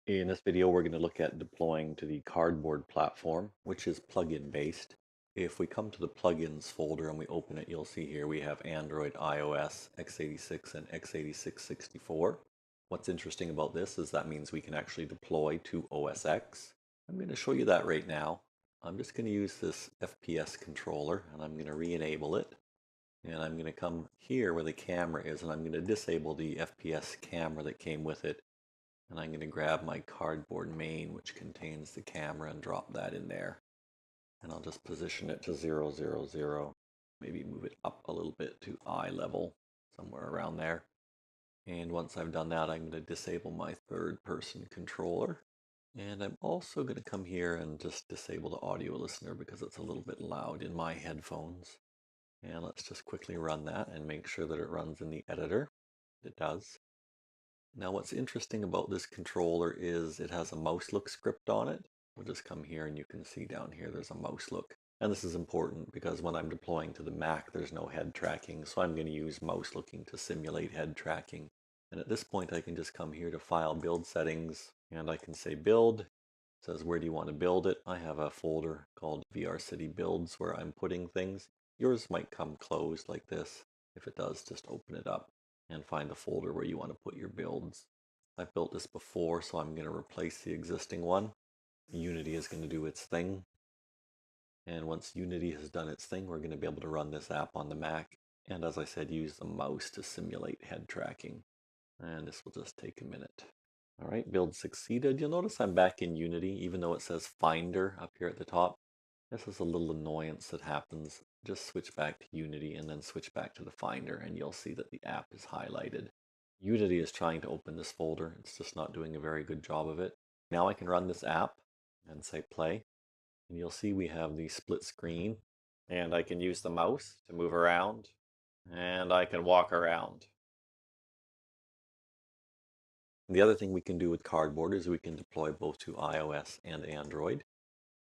In this video, we're going to look at deploying to the Cardboard platform, which is plugin based. If we come to the plugins folder and we open it, you'll see here we have Android, iOS, x86, and x86-64. What's interesting about this is that means we can actually deploy to OS X. I'm going to show you that right now. I'm just going to use this FPS controller and I'm going to re-enable it. And I'm going to come here where the camera is and I'm going to disable the FPS camera that came with it. And I'm going to grab my cardboard main, which contains the camera, and drop that in there. And I'll just position it to 0, 0, 0. Maybe move it up a little bit to eye level, somewhere around there. And once I've done that, I'm going to disable my third person controller. And I'm also going to come here and just disable the audio listener because it's a little bit loud in my headphones. And let's just quickly run that and make sure that it runs in the editor. It does. Now what's interesting about this controller is it has a mouse look script on it. We'll just come here and you can see down here there's a mouse look. And this is important because when I'm deploying to the Mac there's no head tracking, so I'm going to use mouse looking to simulate head tracking. And at this point I can just come here to File, Build Settings, and I can say Build. It says where do you want to build it. I have a folder called VRCity Builds where I'm putting things. Yours might come closed like this. If it does, just open it up and find the folder where you want to put your builds. I've built this before, so I'm going to replace the existing one. Unity is going to do its thing. And once Unity has done its thing, we're going to be able to run this app on the Mac. And as I said, use the mouse to simulate head tracking. And this will just take a minute. All right, build succeeded. You'll notice I'm back in Unity, even though it says Finder up here at the top. This is a little annoyance that happens. Just switch back to Unity and then switch back to the Finder and you'll see that the app is highlighted. Unity is trying to open this folder. It's just not doing a very good job of it. Now I can run this app and say play. And you'll see we have the split screen. And I can use the mouse to move around. And I can walk around. The other thing we can do with Cardboard is we can deploy both to iOS and Android.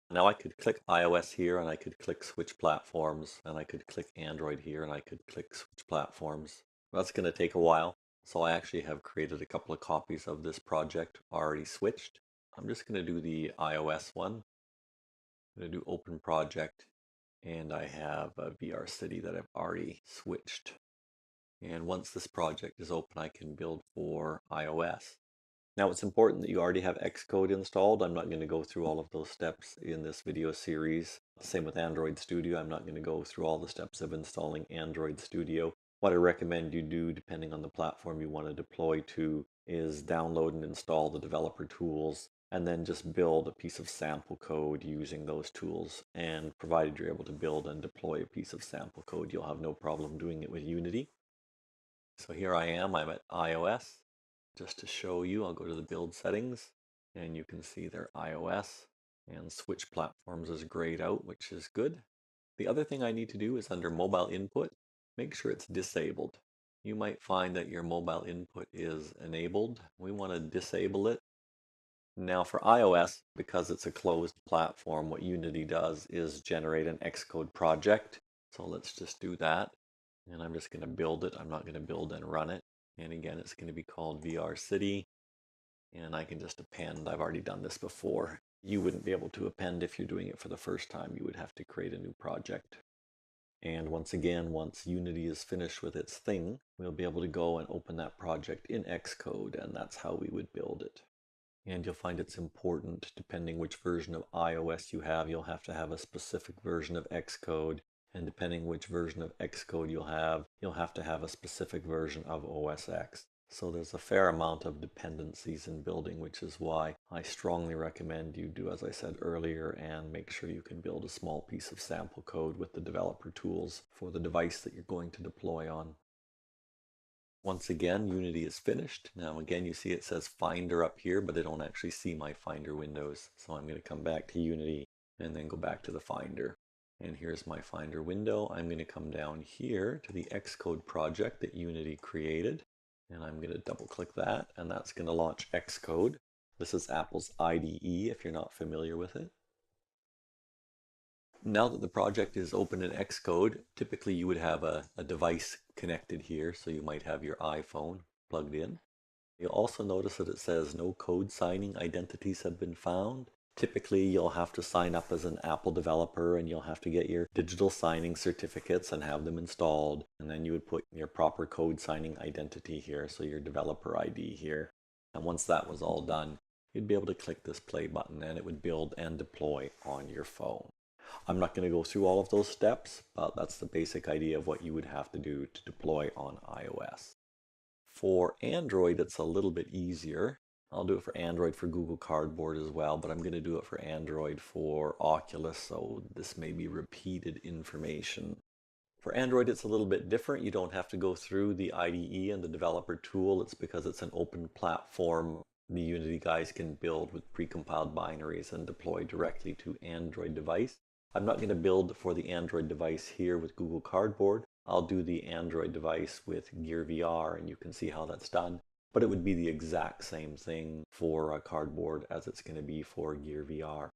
Now I could click iOS here and I could click switch platforms and I could click Android here and I could click switch platforms. That's going to take a while. So I actually have created a couple of copies of this project already switched. I'm just going to do the iOS one. I'm going to do open project and I have a VRCity that I've already switched. And once this project is open, I can build for iOS. Now it's important that you already have Xcode installed. I'm not going to go through all of those steps in this video series. Same with Android Studio. I'm not going to go through all the steps of installing Android Studio. What I recommend you do, depending on the platform you want to deploy to, is download and install the developer tools and then just build a piece of sample code using those tools. And provided you're able to build and deploy a piece of sample code, you'll have no problem doing it with Unity. So here I am, I'm at iOS. Just to show you, I'll go to the build settings and you can see their iOS and switch platforms is grayed out, which is good. The other thing I need to do is under mobile input, make sure it's disabled. You might find that your mobile input is enabled. We want to disable it. Now for iOS, because it's a closed platform, what Unity does is generate an Xcode project. So let's just do that. And I'm just going to build it. I'm not going to build and run it. And again, it's going to be called VRCity. And I can just append. I've already done this before. You wouldn't be able to append if you're doing it for the first time. You would have to create a new project. And once again, once Unity is finished with its thing, we'll be able to go and open that project in Xcode, and that's how we would build it. And you'll find it's important, depending which version of iOS you have, you'll have to have a specific version of Xcode. And depending which version of Xcode you'll have to have a specific version of OS X. So there's a fair amount of dependencies in building, which is why I strongly recommend you do as I said earlier and make sure you can build a small piece of sample code with the developer tools for the device that you're going to deploy on. Once again, Unity is finished. Now again, you see it says Finder up here, but I don't actually see my Finder windows. So I'm going to come back to Unity and then go back to the Finder. And here's my Finder window. I'm going to come down here to the Xcode project that Unity created. And I'm going to double click that, and that's going to launch Xcode. This is Apple's IDE if you're not familiar with it. Now that the project is open in Xcode, typically you would have a device connected here. So you might have your iPhone plugged in. You'll also notice that it says no code signing identities have been found. Typically, you'll have to sign up as an Apple developer and you'll have to get your digital signing certificates and have them installed. And then you would put your proper code signing identity here, so your developer ID here. And once that was all done, you'd be able to click this play button and it would build and deploy on your phone. I'm not going to go through all of those steps, but that's the basic idea of what you would have to do to deploy on iOS. For Android, it's a little bit easier. I'll do it for Android for Google Cardboard as well, but I'm going to do it for Android for Oculus, so this may be repeated information. For Android, it's a little bit different. You don't have to go through the IDE and the developer tool. It's because it's an open platform. The Unity guys can build with precompiled binaries and deploy directly to Android device. I'm not going to build for the Android device here with Google Cardboard. I'll do the Android device with Gear VR and you can see how that's done. But it would be the exact same thing for Cardboard as it's going to be for Gear VR.